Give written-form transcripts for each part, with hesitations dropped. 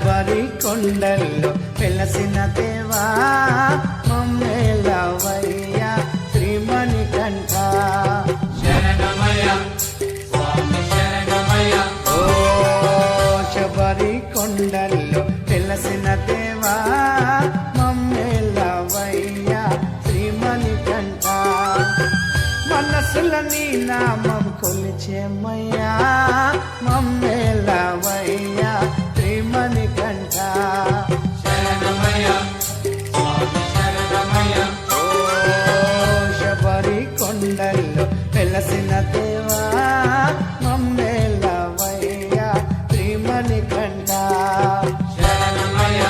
శబరి కొండల్లో వెలసిన దేవా మమ్మేలవయ్యా శ్రీమణికంఠ శరణమయ్య స్వామి శరణమయ్య ఓ శబరి కొండల్లో వెలసిన దేవా మమ్మేలవయ్యా శ్రీమణికంఠ మనసుల నీ నామం కొలిచేమయ్యా మమ్మేలవయ్యా శ్రీమణికంఠ శరణమయ్య స్వామి శరణమయ్య ఓ శబరి కొండల్లో వెలసిన దేవా మమ్మేలవయ్యా శ్రీమణికంఠ శరణమయ్య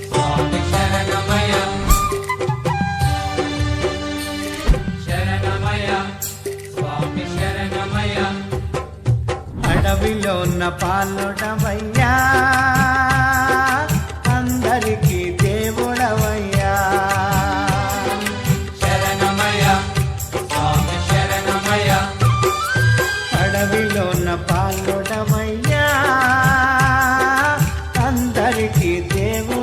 స్వామి శరణమయ్య శరణమయ్య స్వామి శరణమయ్య అడవిలో ఉన్న పాలుడవయ్యా అందరికీ దేవుడవయ్యా శరణమయ్య స్వామి శరణమయ్య అడవిలో ఉన్న పాలుడవయ్యా అందరికీ దేవుడవయ్యా